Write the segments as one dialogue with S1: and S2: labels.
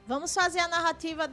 S1: Vamos fazer a narrativa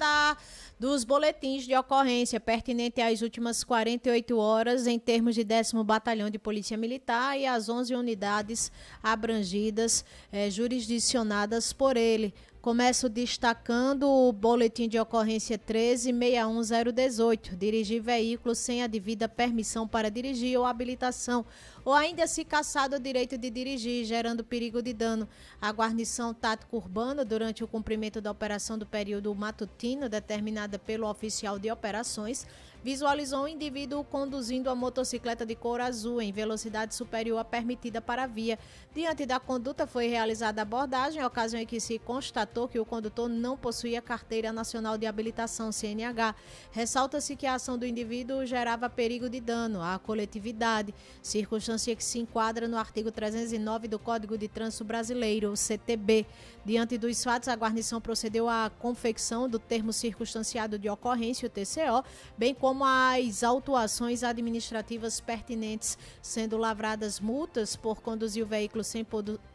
S1: dos boletins de ocorrência pertinente às últimas 48 horas em termos de 10º Batalhão de Polícia Militar e as 11 unidades abrangidas, jurisdicionadas por ele. Começo destacando o boletim de ocorrência 1361018, dirigir veículo sem a devida permissão para dirigir ou habilitação, ou ainda se cassado o direito de dirigir, gerando perigo de dano. A guarnição tático urbana, durante o cumprimento da operação do período matutino, determinada pelo oficial de operações, visualizou um indivíduo conduzindo a motocicleta de cor azul em velocidade superior à permitida para a via. Diante da conduta, foi realizada a abordagem, ocasião em que se constatou que o condutor não possuía carteira nacional de habilitação, CNH. Ressalta-se que a ação do indivíduo gerava perigo de dano à coletividade, circunstância que se enquadra no artigo 309 do Código de Trânsito Brasileiro, o CTB. Diante dos fatos, a guarnição procedeu à confecção do termo circunstanciado de ocorrência, o TCO, bem como as autuações administrativas pertinentes, sendo lavradas multas por conduzir o veículo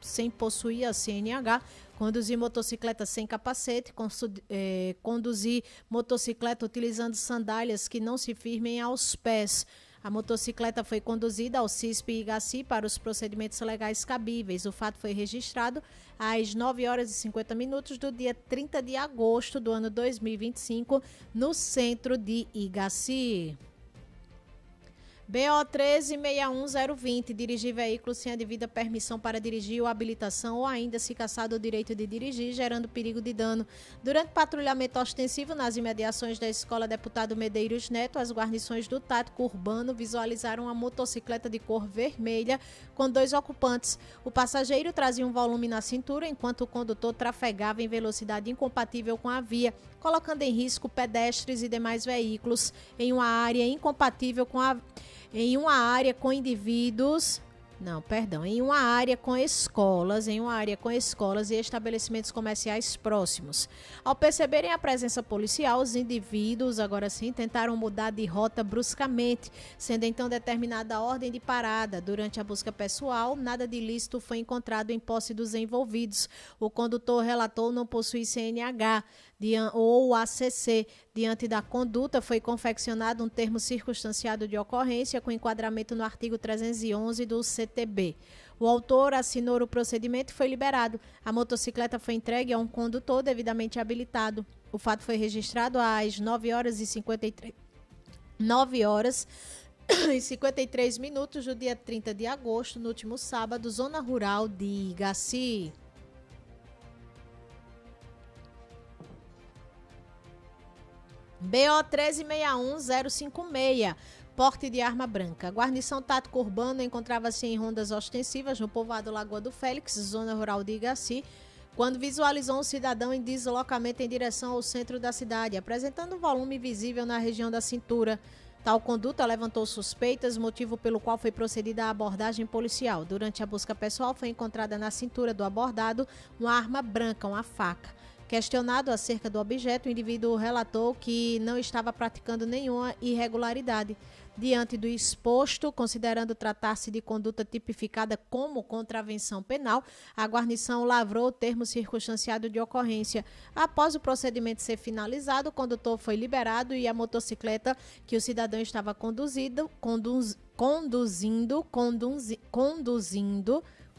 S1: sem possuir a CNH, conduzir motocicleta sem capacete, conduzir motocicleta utilizando sandálias que não se firmem aos pés. A motocicleta foi conduzida ao CISP-IGACI para os procedimentos legais cabíveis. O fato foi registrado às 9h50 do dia 30 de agosto do ano 2025, no centro de Igaci. BO 1361020, dirigir veículo sem a devida permissão para dirigir ou habilitação, ou ainda se cassado o direito de dirigir, gerando perigo de dano. Durante patrulhamento ostensivo nas imediações da Escola Deputado Medeiros Neto, as guarnições do tático urbano visualizaram uma motocicleta de cor vermelha com 2 ocupantes. O passageiro trazia um volume na cintura, enquanto o condutor trafegava em velocidade incompatível com a via, colocando em risco pedestres e demais veículos em uma área incompatível com em uma área com escolas e estabelecimentos comerciais próximos. Ao perceberem a presença policial, os indivíduos, agora sim, tentaram mudar de rota bruscamente, sendo então determinada a ordem de parada. Durante a busca pessoal, nada de ilícito foi encontrado em posse dos envolvidos. O condutor relatou não possuir CNH ou ACC. Diante da conduta, foi confeccionado um termo circunstanciado de ocorrência com enquadramento no artigo 311 do CTB. O autor assinou o procedimento e foi liberado. A motocicleta foi entregue a um condutor devidamente habilitado. O fato foi registrado às 9h53 do dia 30 de agosto, no último sábado, zona rural de Igaci. BO 1361056, porte de arma branca. A guarnição tático urbana encontrava-se em rondas ostensivas no povoado Lagoa do Félix, zona rural de Igaci, quando visualizou um cidadão em deslocamento em direção ao centro da cidade, apresentando um volume visível na região da cintura. Tal conduta levantou suspeitas, motivo pelo qual foi procedida a abordagem policial. Durante a busca pessoal, foi encontrada na cintura do abordado uma arma branca, uma faca. Questionado acerca do objeto, o indivíduo relatou que não estava praticando nenhuma irregularidade. Diante do exposto, considerando tratar-se de conduta tipificada como contravenção penal, a guarnição lavrou o termo circunstanciado de ocorrência. Após o procedimento ser finalizado, o condutor foi liberado e a motocicleta que o cidadão estava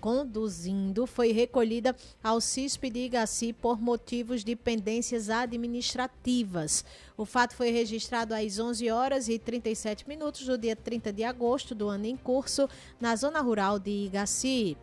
S1: conduzindo foi recolhida ao CISP de Igaci por motivos de pendências administrativas. O fato foi registrado às 11h37 do dia 30 de agosto do ano em curso, na zona rural de Igaci.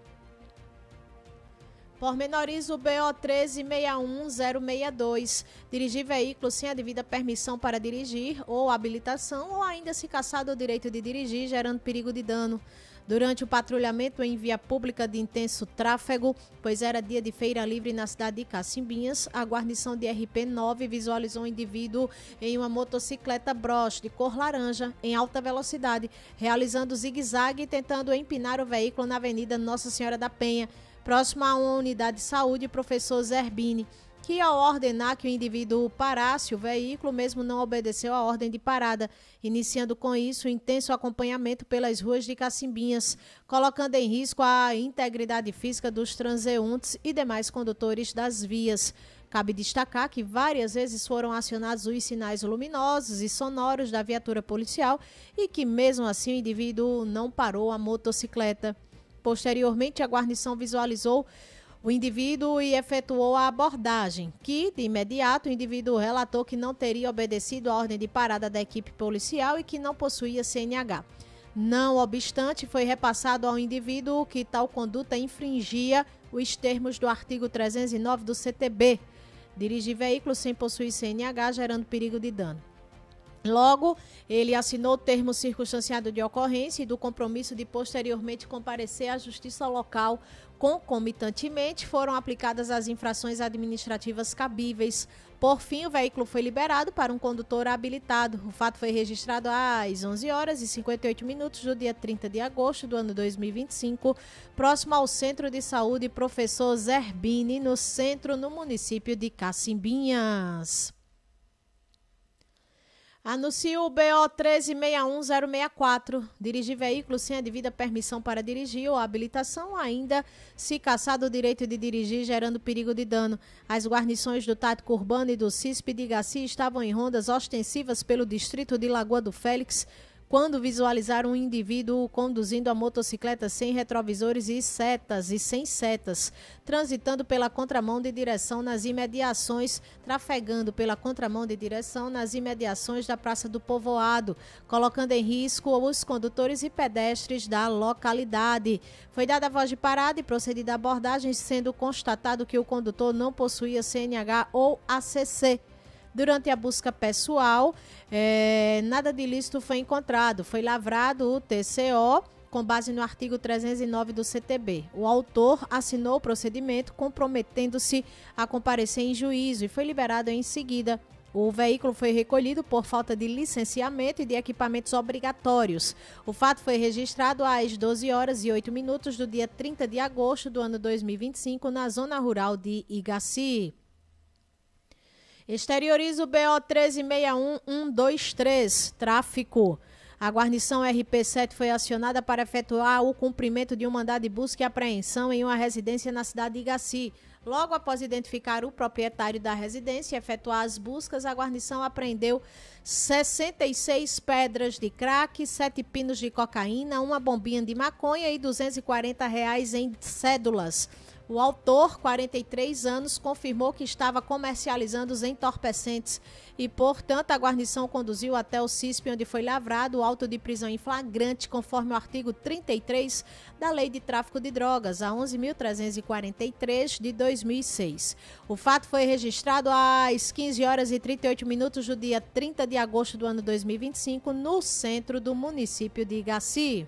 S1: Pormenoriza o BO 1361062, dirigir veículo sem a devida permissão para dirigir ou habilitação, ou ainda se cassado o direito de dirigir, gerando perigo de dano. Durante o patrulhamento em via pública de intenso tráfego, pois era dia de feira livre na cidade de Cacimbinhas, a guarnição de RP9 visualizou um indivíduo em uma motocicleta Bros de cor laranja em alta velocidade, realizando zigue-zague e tentando empinar o veículo na Avenida Nossa Senhora da Penha, próximo a uma unidade de saúde, professor Zerbini, que ao ordenar que o indivíduo parasse o veículo, mesmo não obedeceu à ordem de parada, iniciando com isso o intenso acompanhamento pelas ruas de Cacimbinhas, colocando em risco a integridade física dos transeuntes e demais condutores das vias. Cabe destacar que várias vezes foram acionados os sinais luminosos e sonoros da viatura policial e que, mesmo assim, o indivíduo não parou a motocicleta. Posteriormente, a guarnição visualizou o indivíduo e efetuou a abordagem, que, de imediato, o indivíduo relatou que não teria obedecido a ordem de parada da equipe policial e que não possuía CNH. Não obstante, foi repassado ao indivíduo que tal conduta infringia os termos do artigo 309 do CTB, dirigir veículo sem possuir CNH, gerando perigo de dano. Logo, ele assinou o termo circunstanciado de ocorrência e do compromisso de posteriormente comparecer à justiça local. Concomitantemente, foram aplicadas as infrações administrativas cabíveis. Por fim, o veículo foi liberado para um condutor habilitado. O fato foi registrado às 11 horas e 58 minutos do dia 30 de agosto do ano 2025, próximo ao Centro de Saúde Professor Zerbini, no município de Cacimbinhas. Anuncia o BO 1361064. Dirigir veículo sem a devida permissão para dirigir ou habilitação, ainda se cassado o direito de dirigir, gerando perigo de dano. As guarnições do Tático Urbano e do CISP de Igaci estavam em rondas ostensivas pelo distrito de Lagoa do Félix, quando visualizaram um indivíduo conduzindo a motocicleta sem retrovisores e sem setas, transitando pela contramão de direção nas imediações, trafegando pela contramão de direção nas imediações da Praça do Povoado, colocando em risco os condutores e pedestres da localidade. Foi dada a voz de parada e procedida a abordagem, sendo constatado que o condutor não possuía CNH ou ACC. Durante a busca pessoal, nada de ilícito foi encontrado. Foi lavrado o TCO com base no artigo 309 do CTB. O autor assinou o procedimento comprometendo-se a comparecer em juízo e foi liberado em seguida. O veículo foi recolhido por falta de licenciamento e de equipamentos obrigatórios. O fato foi registrado às 12 horas e 8 minutos do dia 30 de agosto do ano 2025 na zona rural de Igaci. Exterioriza o BO 1361123, tráfico. A guarnição RP7 foi acionada para efetuar o cumprimento de um mandado de busca e apreensão em uma residência na cidade de Igaci. Logo após identificar o proprietário da residência e efetuar as buscas, a guarnição apreendeu 66 pedras de crack, 7 pinos de cocaína, uma bombinha de maconha e R$240 em cédulas. O autor, 43 anos, confirmou que estava comercializando os entorpecentes e, portanto, a guarnição conduziu até o CISP, onde foi lavrado o auto de prisão em flagrante, conforme o artigo 33 da Lei de Tráfico de Drogas, a 11.343 de 2006. O fato foi registrado às 15 horas e 38 minutos do dia 30 de agosto do ano 2025, no centro do município de Igaci.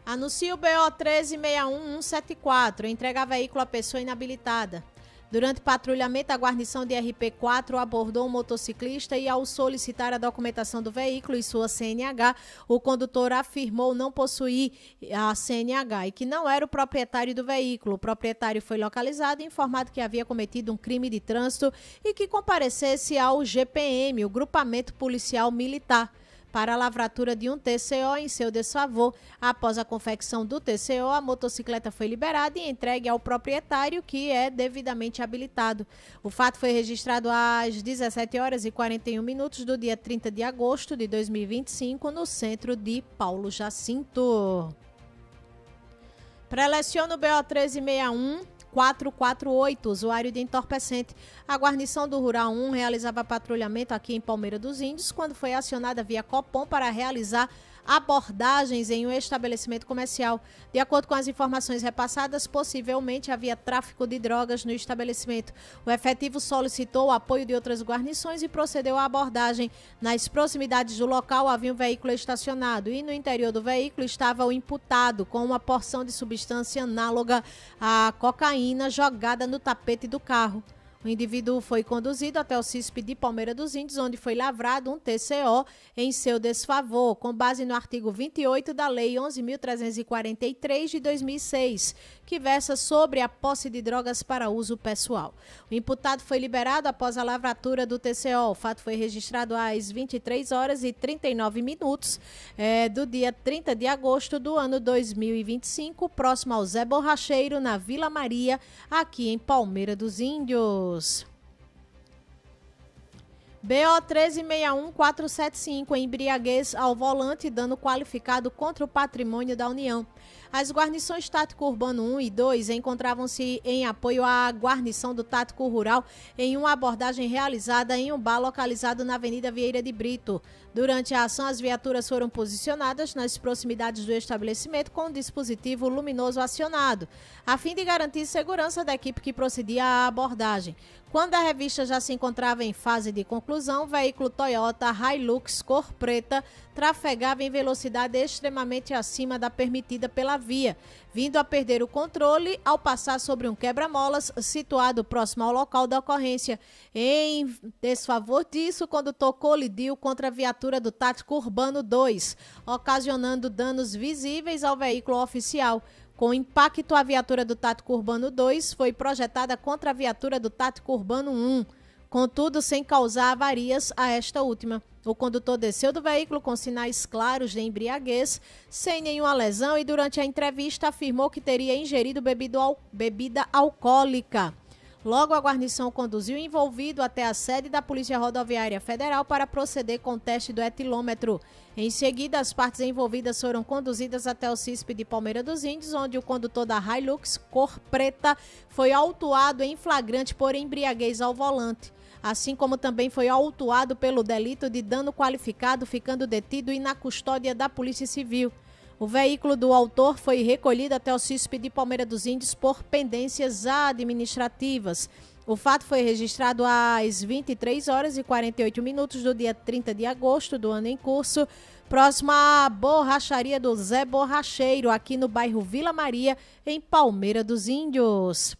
S1: Anuncia o BO 1361174, entrega veículo à pessoa inabilitada. Durante patrulhamento, a guarnição de RP4 abordou um motociclista e, ao solicitar a documentação do veículo e sua CNH, o condutor afirmou não possuir a CNH e que não era o proprietário do veículo. O proprietário foi localizado e informado que havia cometido um crime de trânsito e que comparecesse ao GPM, o Grupamento Policial Militar, para a lavratura de um TCO em seu desfavor. Após a confecção do TCO, a motocicleta foi liberada e entregue ao proprietário, que é devidamente habilitado. O fato foi registrado às 17 horas e 41 minutos do dia 30 de agosto de 2025, no centro de Paulo Jacinto. Preleciona o BO 1361448, usuário de entorpecente. A guarnição do Rural 1 realizava patrulhamento aqui em Palmeira dos Índios quando foi acionada via Copom para realizar abordagens em um estabelecimento comercial. De acordo com as informações repassadas, possivelmente havia tráfico de drogas no estabelecimento. O efetivo solicitou o apoio de outras guarnições e procedeu à abordagem. Nas proximidades do local havia um veículo estacionado e no interior do veículo estava o imputado com uma porção de substância análoga à cocaína jogada no tapete do carro. O indivíduo foi conduzido até o CISP de Palmeira dos Índios, onde foi lavrado um TCO em seu desfavor, com base no artigo 28 da Lei 11.343 de 2006, que versa sobre a posse de drogas para uso pessoal. O imputado foi liberado após a lavratura do TCO. O fato foi registrado às 23 horas e 39 minutos do dia 30 de agosto do ano 2025, próximo ao Zé Borracheiro, na Vila Maria, aqui em Palmeira dos Índios. BO 1361475, embriaguez ao volante, dano qualificado contra o patrimônio da União. As guarnições Tático Urbano 1 e 2 encontravam-se em apoio à guarnição do Tático Rural em uma abordagem realizada em um bar localizado na Avenida Vieira de Brito. Durante a ação, as viaturas foram posicionadas nas proximidades do estabelecimento com um dispositivo luminoso acionado, a fim de garantir segurança da equipe que procedia à abordagem. Quando a revista já se encontrava em fase de conclusão, o veículo Toyota Hilux cor preta trafegava em velocidade extremamente acima da permitida pela via, vindo a perder o controle ao passar sobre um quebra-molas situado próximo ao local da ocorrência. Em desfavor disso, o condutor colidiu contra a viatura do Tático Urbano 2, ocasionando danos visíveis ao veículo oficial. Com o impacto, a viatura do Tático Urbano 2 foi projetada contra a viatura do Tático Urbano 1, contudo sem causar avarias a esta última. O condutor desceu do veículo com sinais claros de embriaguez, sem nenhuma lesão, e durante a entrevista afirmou que teria ingerido bebida alcoólica. Logo, a guarnição conduziu o envolvido até a sede da Polícia Rodoviária Federal para proceder com o teste do etilômetro. Em seguida, as partes envolvidas foram conduzidas até o CISP de Palmeira dos Índios, onde o condutor da Hilux, cor preta, foi autuado em flagrante por embriaguez ao volante, assim como também foi autuado pelo delito de dano qualificado, ficando detido e na custódia da Polícia Civil. O veículo do autor foi recolhido até o CISP de Palmeira dos Índios por pendências administrativas. O fato foi registrado às 23 horas e 48 minutos do dia 30 de agosto do ano em curso, próximo à borracharia do Zé Borracheiro, aqui no bairro Vila Maria, em Palmeira dos Índios.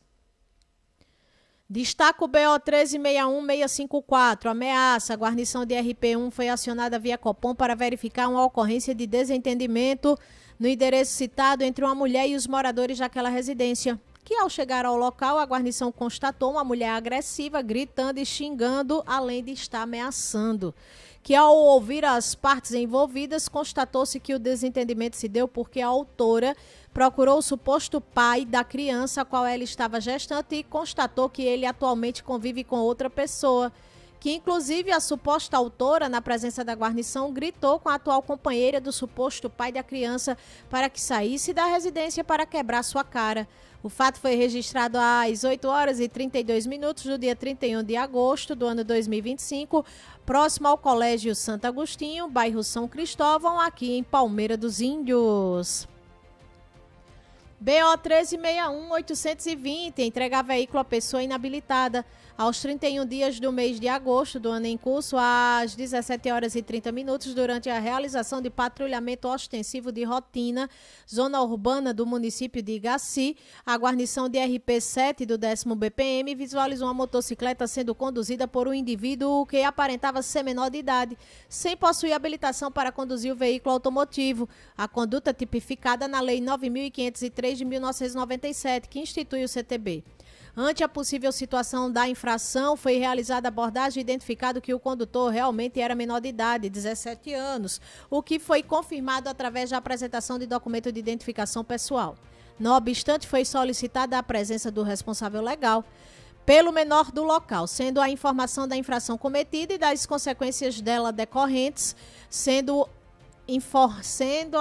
S1: Destaca o BO 1361654, ameaça. A guarnição de RP1 foi acionada via Copom para verificar uma ocorrência de desentendimento no endereço citado entre uma mulher e os moradores daquela residência, que ao chegar ao local, a guarnição constatou uma mulher agressiva, gritando e xingando, além de estar ameaçando. Que ao ouvir as partes envolvidas, constatou-se que o desentendimento se deu porque a autora procurou o suposto pai da criança a qual ela estava gestante e constatou que ele atualmente convive com outra pessoa, que inclusive a suposta autora, na presença da guarnição, gritou com a atual companheira do suposto pai da criança para que saísse da residência para quebrar sua cara. O fato foi registrado às 8 horas e 32 minutos do dia 31 de agosto do ano 2025, próximo ao Colégio Santo Agostinho, bairro São Cristóvão, aqui em Palmeira dos Índios. BO 1361820, entregar veículo a pessoa inabilitada. Aos 31 dias do mês de agosto do ano em curso, às 17 horas e 30 minutos, durante a realização de patrulhamento ostensivo de rotina, zona urbana do município de Igaci, a guarnição de RP7 do 10º BPM visualizou uma motocicleta sendo conduzida por um indivíduo que aparentava ser menor de idade, sem possuir habilitação para conduzir o veículo automotivo. A conduta tipificada na Lei 9.503 de 1997, que institui o CTB. Ante a possível situação da infração, foi realizada a abordagem e identificado que o condutor realmente era menor de idade, 17 anos, o que foi confirmado através da apresentação de documento de identificação pessoal. Não obstante, foi solicitada a presença do responsável legal pelo menor do local, sendo a informação da infração cometida e das consequências dela decorrentes, sendo informado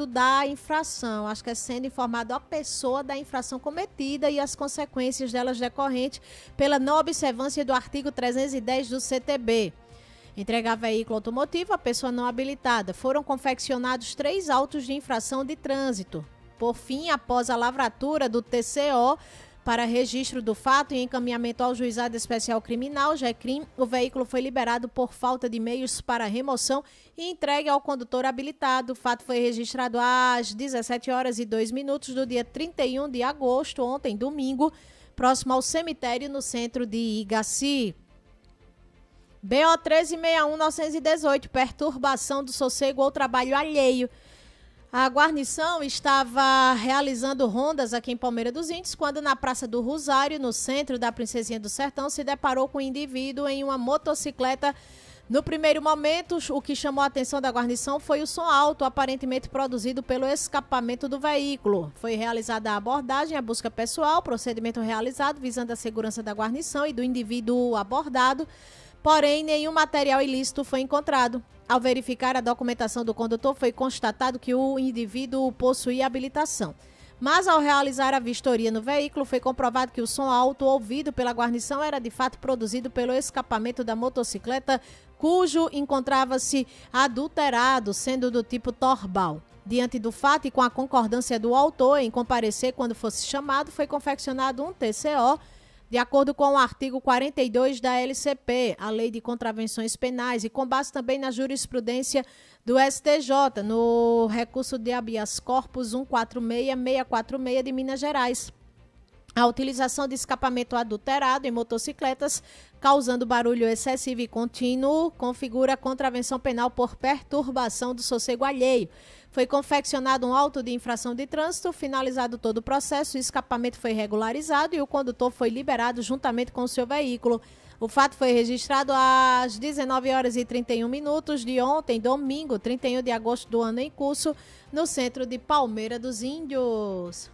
S1: da infração, acho que é sendo informado a pessoa da infração cometida e as consequências delas decorrentes pela não observância do artigo 310 do CTB. Entregar veículo automotivo à pessoa não habilitada. Foram confeccionados 3 autos de infração de trânsito. Por fim, após a lavratura do TCO, para registro do fato e encaminhamento ao Juizado Especial Criminal, JECRIM, o veículo foi liberado por falta de meios para remoção e entregue ao condutor habilitado. O fato foi registrado às 17 horas e 2 minutos do dia 31 de agosto, ontem, domingo, próximo ao cemitério no centro de Igaci. BO 1361918, perturbação do sossego ou trabalho alheio. A guarnição estava realizando rondas aqui em Palmeira dos Índios quando na Praça do Rosário, no centro da Princesinha do Sertão, se deparou com um indivíduo em uma motocicleta. No primeiro momento, o que chamou a atenção da guarnição foi o som alto, aparentemente produzido pelo escapamento do veículo. Foi realizada a abordagem, a busca pessoal, procedimento realizado visando a segurança da guarnição e do indivíduo abordado, porém nenhum material ilícito foi encontrado. Ao verificar a documentação do condutor, foi constatado que o indivíduo possuía habilitação. Mas ao realizar a vistoria no veículo, foi comprovado que o som alto ouvido pela guarnição era de fato produzido pelo escapamento da motocicleta, cujo encontrava-se adulterado, sendo do tipo Torbal. Diante do fato e com a concordância do autor em comparecer quando fosse chamado, foi confeccionado um TCO, de acordo com o artigo 42 da LCP, a Lei de Contravenções Penais, e com base também na jurisprudência do STJ, no recurso de habeas corpus 146646 de Minas Gerais. A utilização de escapamento adulterado em motocicletas, causando barulho excessivo e contínuo, configura contravenção penal por perturbação do sossego alheio. Foi confeccionado um auto de infração de trânsito, finalizado todo o processo, o escapamento foi regularizado e o condutor foi liberado juntamente com o seu veículo. O fato foi registrado às 19h31 de ontem, domingo, 31 de agosto do ano em curso, no centro de Palmeira dos Índios.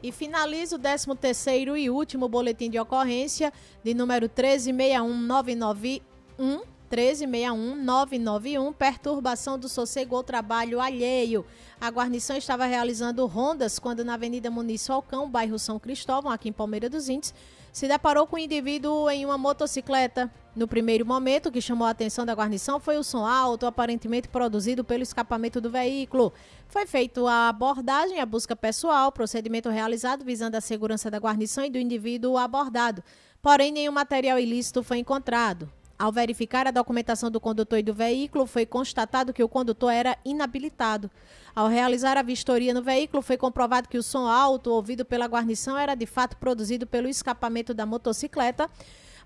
S1: E finaliza o 13º e último boletim de ocorrência de número 1361991, perturbação do sossego ou trabalho alheio. A guarnição estava realizando rondas quando na Avenida Muniz Falcão, bairro São Cristóvão, aqui em Palmeira dos Índios, se deparou com um indivíduo em uma motocicleta. No primeiro momento, o que chamou a atenção da guarnição foi o som alto, aparentemente produzido pelo escapamento do veículo. Foi feita a abordagem, a busca pessoal, procedimento realizado visando a segurança da guarnição e do indivíduo abordado. Porém, nenhum material ilícito foi encontrado. Ao verificar a documentação do condutor e do veículo, foi constatado que o condutor era inabilitado. Ao realizar a vistoria no veículo, foi comprovado que o som alto ouvido pela guarnição era de fato produzido pelo escapamento da motocicleta,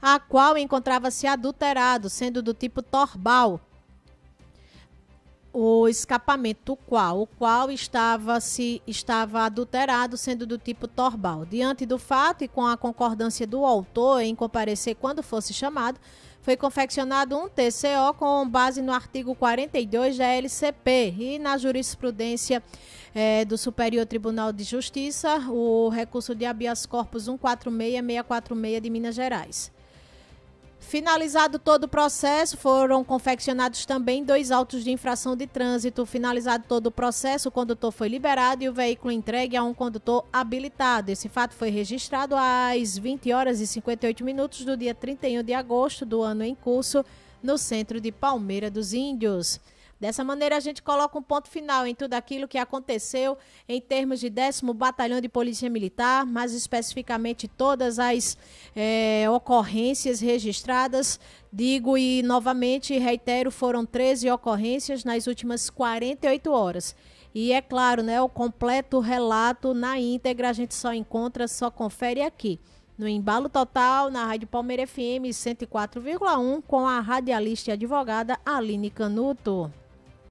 S1: a qual encontrava-se adulterado, sendo do tipo Torbal. O escapamento o qual estava adulterado, sendo do tipo Torbal. Diante do fato e com a concordância do autor em comparecer quando fosse chamado, foi confeccionado um TCO com base no artigo 42 da LCP e na jurisprudência do Superior Tribunal de Justiça, o recurso de habeas corpus 146646 de Minas Gerais. Finalizado todo o processo, foram confeccionados também 2 autos de infração de trânsito. Finalizado todo o processo, o condutor foi liberado e o veículo entregue a um condutor habilitado. Esse fato foi registrado às 20h58 do dia 31 de agosto do ano em curso, no centro de Palmeira dos Índios. Dessa maneira, a gente coloca um ponto final em tudo aquilo que aconteceu em termos de 10º Batalhão de Polícia Militar, mais especificamente todas as ocorrências registradas. Digo e novamente reitero, foram 13 ocorrências nas últimas 48 horas. E é claro, né, o completo relato na íntegra a gente só confere aqui. No Embalo Total, na Rádio Palmeira FM 104,1, com a radialista e advogada Aline Canuto.